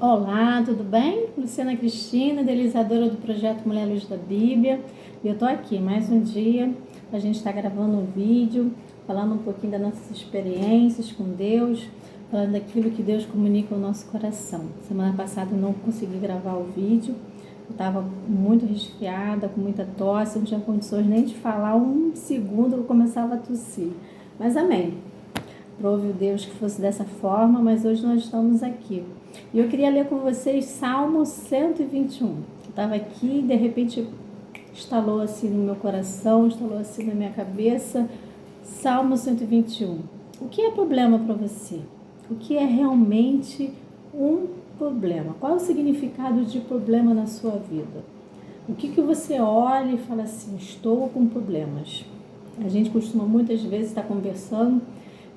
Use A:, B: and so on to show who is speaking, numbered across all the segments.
A: Olá, tudo bem? Luciana Cristina, idealizadora do projeto Mulher Luz da Bíblia. E eu tô aqui mais um dia, a gente está gravando um vídeo, falando um pouquinho das nossas experiências com Deus, falando daquilo que Deus comunica ao nosso coração. Semana passada eu não consegui gravar o vídeo, eu estava muito resfriada, com muita tosse, não tinha condições nem de falar um segundo, eu começava a tossir. Mas amém. Prove o Deus que fosse dessa forma, mas hoje nós estamos aqui. E eu queria ler com vocês Salmo 121. Eu estava aqui e de repente instalou assim no meu coração, instalou assim na minha cabeça, Salmo 121. O que é problema para você? O que é realmente um problema? Qual é o significado de problema na sua vida? O que você olha e fala assim, estou com problemas? A gente costuma muitas vezes estar conversando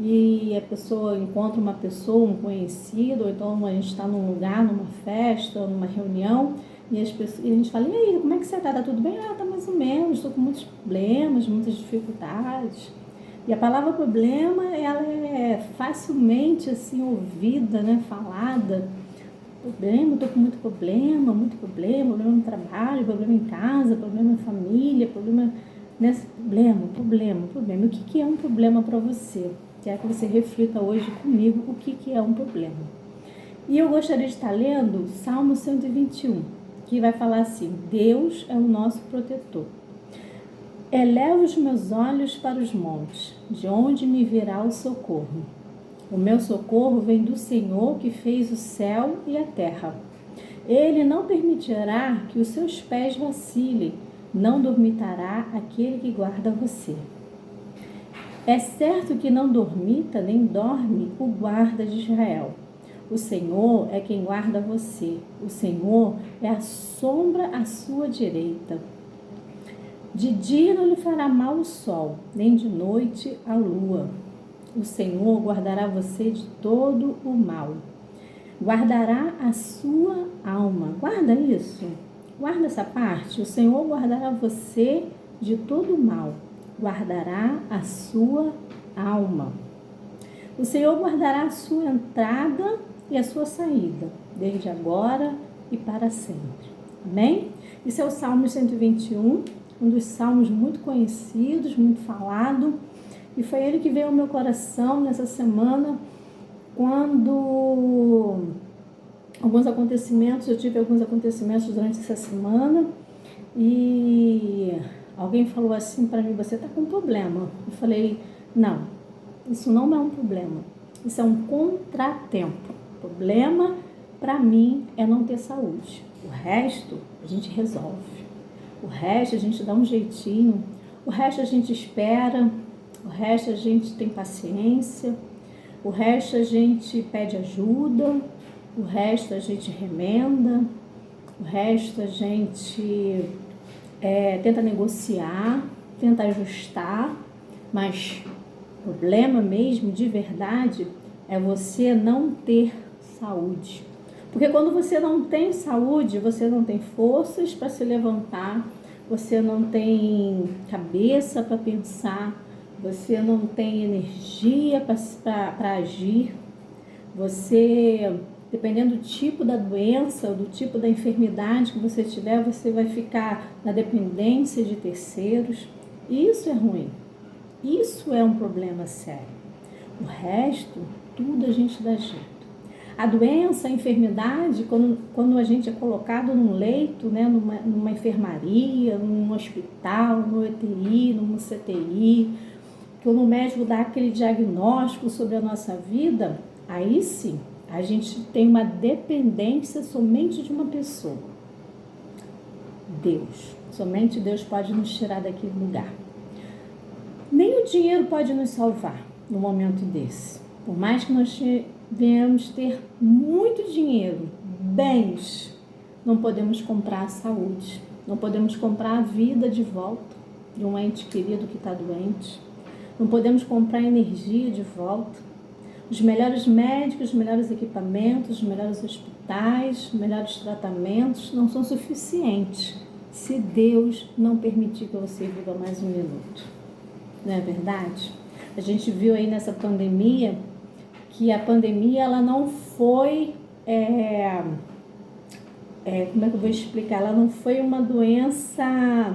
A: e a pessoa encontra uma pessoa, um conhecido, ou então a gente está num lugar, numa festa, numa reunião, e a gente fala, e aí, como é que você está? Tá tudo bem? Ah, tá mais ou menos, estou com muitos problemas, muitas dificuldades. E a palavra problema, ela é facilmente assim ouvida, né, falada. Problema, estou com muito problema no trabalho, problema em casa, problema em família, problema nesse problema. E o que é um problema para você? Quero que você reflita hoje comigo o que é um problema. E eu gostaria de estar lendo Salmo 121, que vai falar assim, Deus é o nosso protetor. Elevo os meus olhos para os montes, de onde me virá o socorro. O meu socorro vem do Senhor que fez o céu e a terra. Ele não permitirá que os seus pés vacilem, não dormitará aquele que guarda você. É certo que não dormita nem dorme o guarda de Israel. O Senhor é quem guarda você. O Senhor é a sombra à sua direita. De dia não lhe fará mal o sol, nem de noite a lua. O Senhor guardará você de todo o mal. Guardará a sua alma. Guarda isso. Guarda essa parte. O Senhor guardará você de todo o mal. Guardará a sua alma. O Senhor guardará a sua entrada e a sua saída, desde agora e para sempre. Amém? Esse é o Salmo 121, um dos salmos muito conhecidos, muito falado, e foi ele que veio ao meu coração nessa semana, quando eu tive alguns acontecimentos durante essa semana, e alguém falou assim para mim, você está com um problema. Eu falei, não, isso não é um problema, isso é um contratempo. O problema para mim é não ter saúde. O resto a gente resolve, o resto a gente dá um jeitinho, o resto a gente espera, o resto a gente tem paciência, o resto a gente pede ajuda, o resto a gente remenda, o resto a gente tenta negociar, tenta ajustar, mas o problema mesmo, de verdade, é você não ter saúde. Porque quando você não tem saúde, você não tem forças para se levantar, você não tem cabeça para pensar, você não tem energia para agir, você, dependendo do tipo da doença, do tipo da enfermidade que você tiver, você vai ficar na dependência de terceiros. Isso é ruim. Isso é um problema sério. O resto, tudo a gente dá jeito. A doença, a enfermidade, quando a gente é colocado num leito, né, numa enfermaria, num hospital, no UTI, num CTI, quando o médico dá aquele diagnóstico sobre a nossa vida, aí sim, a gente tem uma dependência somente de uma pessoa. Deus. Somente Deus pode nos tirar daquele lugar. Nem o dinheiro pode nos salvar no momento desse. Por mais que nós venhamos ter muito dinheiro, bens, não podemos comprar a saúde. Não podemos comprar a vida de volta de um ente querido que está doente. Não podemos comprar energia de volta. Os melhores médicos, os melhores equipamentos, os melhores hospitais, os melhores tratamentos não são suficientes se Deus não permitir que você viva mais um minuto. Não é verdade? A gente viu aí nessa pandemia que a pandemia ela não foi como é que eu vou explicar? Ela não foi uma doença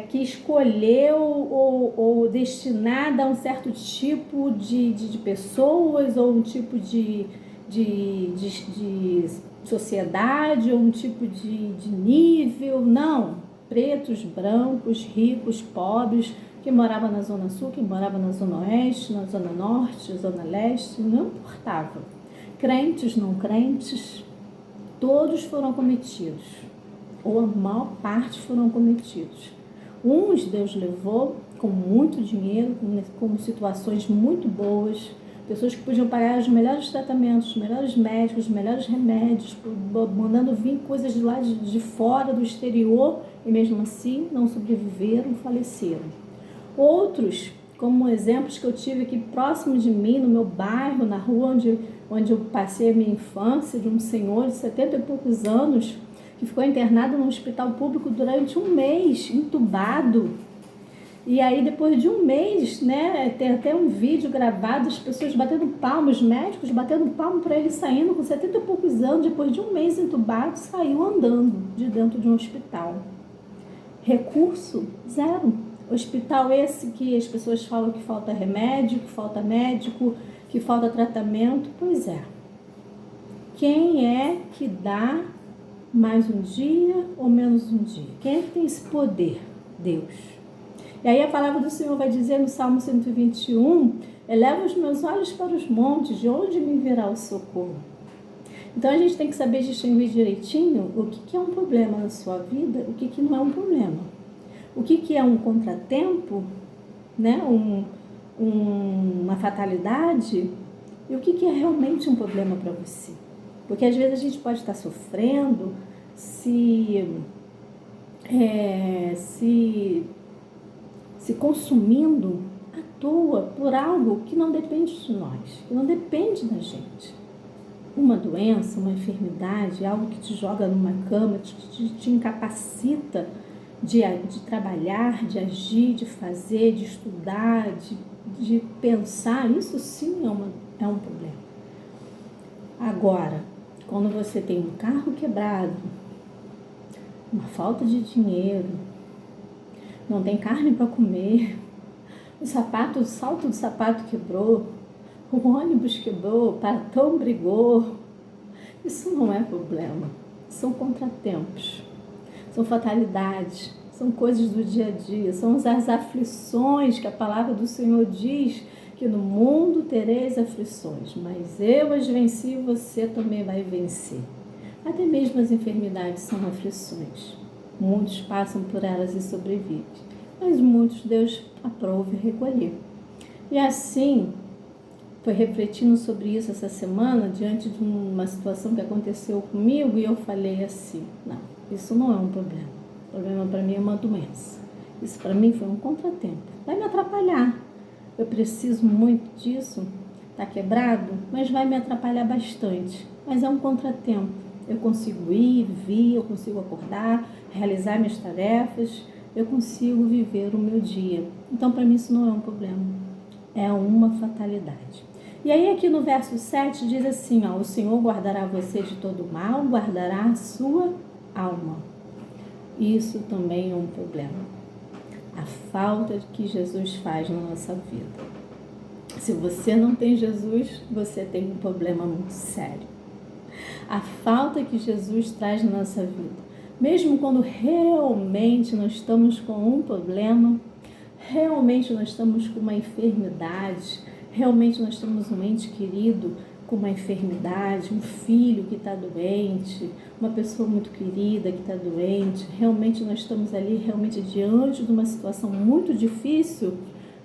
A: que escolheu ou destinada a um certo tipo de pessoas ou um tipo de sociedade ou um tipo de nível. Não. Pretos, brancos, ricos, pobres, que morava na Zona Sul, que morava na Zona Oeste, na Zona Norte, Zona Leste, não importava. Crentes, não crentes, todos foram cometidos, ou a maior parte foram cometidos. Uns Deus levou com muito dinheiro, com situações muito boas, pessoas que podiam pagar os melhores tratamentos, os melhores médicos, os melhores remédios, mandando vir coisas de lá de fora, do exterior, e mesmo assim não sobreviveram, faleceram. Outros, como exemplos que eu tive aqui próximo de mim, no meu bairro, na rua onde eu passei a minha infância, de um senhor de 70 e poucos anos, que ficou internado no hospital público durante um mês, entubado. E aí, depois de um mês, né, tem até um vídeo gravado, as pessoas batendo palma, os médicos batendo palma para ele saindo com 70 e poucos anos, depois de um mês entubado, saiu andando de dentro de um hospital. Recurso, zero. Hospital esse que as pessoas falam que falta remédio, que falta médico, que falta tratamento. Pois é. Quem é que dá mais um dia ou menos um dia? Quem é que tem esse poder? Deus. E aí a palavra do Senhor vai dizer no Salmo 121, eleva os meus olhos para os montes, de onde me virá o socorro? Então a gente tem que saber distinguir direitinho o que é um problema na sua vida, o que não é um problema. O que é um contratempo, né? Uma fatalidade, e o que é realmente um problema para você. Porque às vezes a gente pode estar sofrendo, se consumindo à toa por algo que não depende de nós, que não depende da gente. Uma doença, uma enfermidade, algo que te joga numa cama, te incapacita de trabalhar, de agir, de fazer, de estudar, de pensar, isso sim é um problema. Agora, quando você tem um carro quebrado, uma falta de dinheiro, não tem carne para comer, o salto do sapato quebrou, o ônibus quebrou, o patrão brigou, isso não é problema, são contratempos, são fatalidades, são coisas do dia a dia, são as aflições que a palavra do Senhor diz que no mundo tereis aflições, mas eu as venci e você também vai vencer. Até mesmo as enfermidades são aflições. Muitos passam por elas e sobrevivem, mas muitos Deus aprova recolher. E assim, foi refletindo sobre isso essa semana, diante de uma situação que aconteceu comigo, e eu falei assim, não, isso não é um problema. O problema para mim é uma doença. Isso para mim foi um contratempo. Vai me atrapalhar. Eu preciso muito disso, está quebrado, mas vai me atrapalhar bastante. Mas é um contratempo. Eu consigo ir, vir, eu consigo acordar, realizar minhas tarefas, eu consigo viver o meu dia. Então, para mim, isso não é um problema, é uma fatalidade. E aí, aqui no verso 7, diz assim, ó, o Senhor guardará você de todo mal, guardará a sua alma. Isso também é um problema. A falta que Jesus faz na nossa vida. Se você não tem Jesus, você tem um problema muito sério. A falta que Jesus traz na nossa vida. Mesmo quando realmente nós estamos com um problema, realmente nós estamos com uma enfermidade, realmente nós temos um ente querido com uma enfermidade, um filho que está doente, uma pessoa muito querida que está doente, realmente nós estamos ali realmente diante de uma situação muito difícil,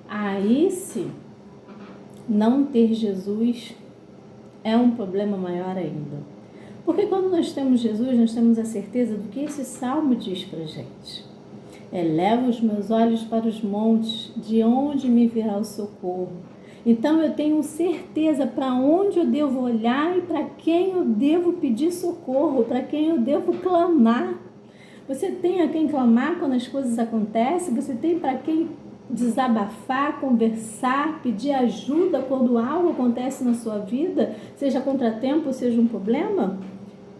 A: aí sim, não ter Jesus é um problema maior ainda. Porque quando nós temos Jesus, nós temos a certeza do que esse salmo diz para a gente. Eleva os meus olhos para os montes, de onde me virá o socorro. Então eu tenho certeza para onde eu devo olhar e para quem eu devo pedir socorro, para quem eu devo clamar. Você tem a quem clamar quando as coisas acontecem, você tem para quem desabafar, conversar, pedir ajuda quando algo acontece na sua vida, seja contratempo, seja um problema?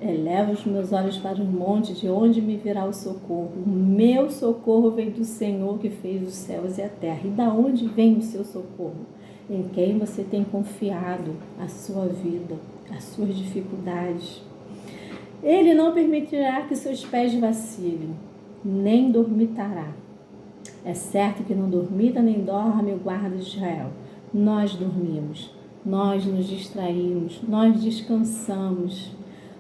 A: Eleva os meus olhos para os montes, de onde me virá o socorro. O meu socorro vem do Senhor que fez os céus e a terra. E da onde vem o seu socorro? Em quem você tem confiado a sua vida, as suas dificuldades. Ele não permitirá que seus pés vacilem, nem dormitará. É certo que não dormita nem dorme o guarda de Israel. Nós dormimos, nós nos distraímos, nós descansamos,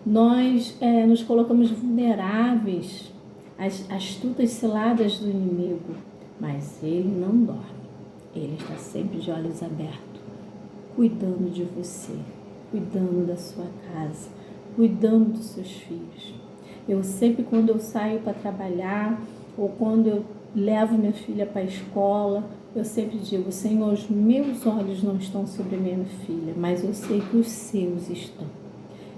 A: nós nos colocamos vulneráveis às astutas ciladas do inimigo. Mas ele não dorme, ele está sempre de olhos abertos, cuidando de você, cuidando da sua casa, cuidando dos seus filhos. Eu sempre, quando eu saio para trabalhar ou quando eu levo minha filha para a escola, eu sempre digo: Senhor, os meus olhos não estão sobre minha filha, mas eu sei que os seus estão.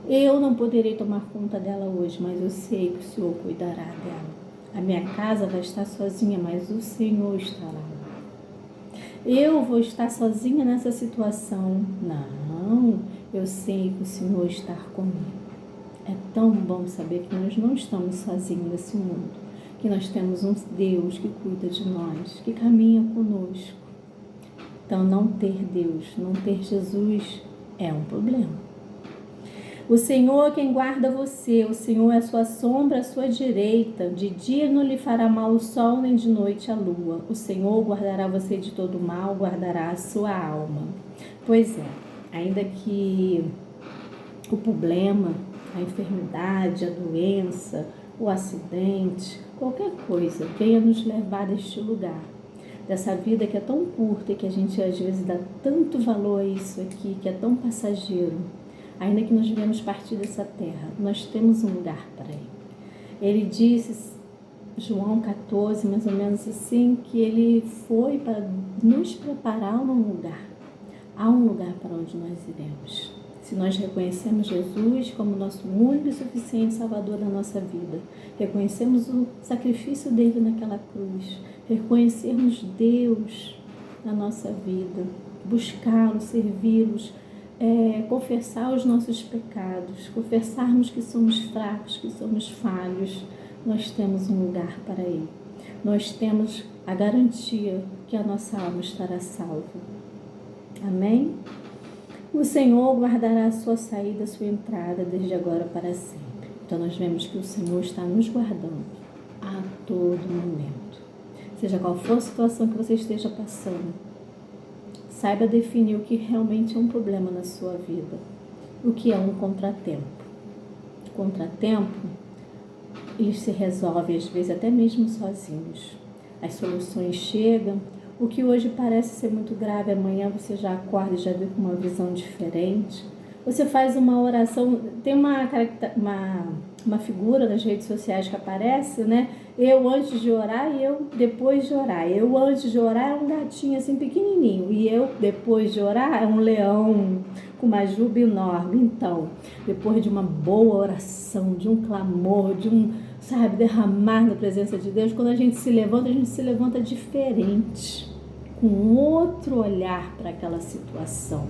A: Eu não poderei tomar conta dela hoje, mas eu sei que o Senhor cuidará dela. A minha casa vai estar sozinha, mas o Senhor estará lá. Eu vou estar sozinha nessa situação? Não, eu sei que o Senhor está comigo. É tão bom saber que nós não estamos sozinhos nesse mundo, que nós temos um Deus que cuida de nós, que caminha conosco. Então, não ter Deus, não ter Jesus é um problema. O Senhor é quem guarda você, o Senhor é a sua sombra à sua direita. De dia não lhe fará mal o sol, nem de noite a lua. O Senhor guardará você de todo mal, guardará a sua alma. Pois é, ainda que o problema, a enfermidade, a doença, o acidente, qualquer coisa venha nos levar deste lugar, dessa vida que é tão curta e que a gente às vezes dá tanto valor a isso aqui, que é tão passageiro. Ainda que nós viemos partir dessa terra, nós temos um lugar para ir. Ele disse, João 14, mais ou menos assim, que ele foi para nos preparar um lugar. Há um lugar para onde nós iremos. Se nós reconhecemos Jesus como nosso único e suficiente Salvador da nossa vida, reconhecemos o sacrifício dele naquela cruz, reconhecermos Deus na nossa vida, buscá-lo, servi-los, confessar os nossos pecados, confessarmos que somos fracos, que somos falhos, nós temos um lugar para ir. Nós temos a garantia que a nossa alma estará salva. Amém? O Senhor guardará a sua saída, a sua entrada, desde agora para sempre. Então nós vemos que o Senhor está nos guardando a todo momento. Seja qual for a situação que você esteja passando, saiba definir o que realmente é um problema na sua vida, o que é um contratempo. Contratempo, eles se resolvem às vezes até mesmo sozinhos. As soluções chegam, o que hoje parece ser muito grave, amanhã você já acorda e já vê com uma visão diferente. Você faz uma oração, tem uma figura nas redes sociais que aparece, né? Eu antes de orar e eu depois de orar. Eu antes de orar é um gatinho assim pequenininho e eu depois de orar é um leão com uma juba enorme. Então, depois de uma boa oração, de um clamor, de um, derramar na presença de Deus, quando a gente se levanta diferente, com outro olhar para aquela situação.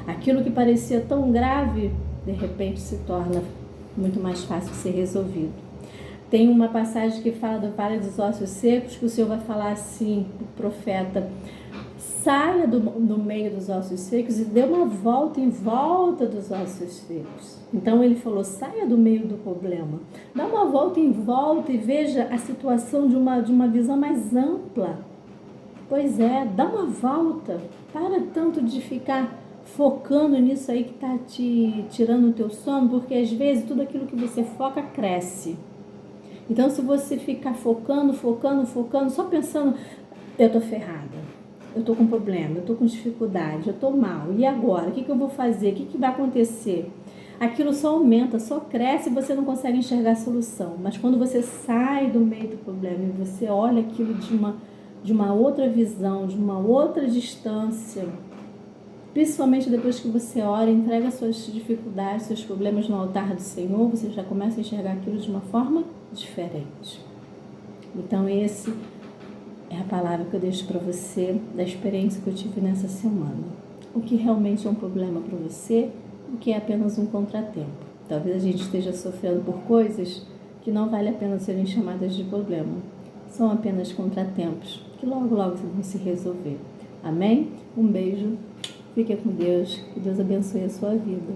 A: Aquilo que parecia tão grave, de repente se torna muito mais fácil de ser resolvido. Tem uma passagem que fala do vale dos ossos secos, que o Senhor vai falar assim para o profeta: saia do meio dos ossos secos e dê uma volta em volta dos ossos secos. Então ele falou: saia do meio do problema, dá uma volta em volta e veja a situação de uma visão mais ampla. Pois é, dá uma volta, para tanto de ficar focando nisso aí que está te tirando o teu sono, porque às vezes tudo aquilo que você foca cresce. Então se você ficar focando, só pensando, eu estou ferrada, eu estou com problema, eu estou com dificuldade, eu estou mal, e agora? O que eu vou fazer? O que vai acontecer? Aquilo só aumenta, só cresce e você não consegue enxergar a solução. Mas quando você sai do meio do problema e você olha aquilo de uma outra visão, de uma outra distância, principalmente depois que você ora, entrega suas dificuldades, seus problemas no altar do Senhor, você já começa a enxergar aquilo de uma forma diferente. Então esse é a palavra que eu deixo para você da experiência que eu tive nessa semana. O que realmente é um problema para você, o que é apenas um contratempo. Talvez a gente esteja sofrendo por coisas que não vale a pena serem chamadas de problema. São apenas contratempos que logo vão se resolver. Amém? Um beijo. Fique com Deus. Que Deus abençoe a sua vida.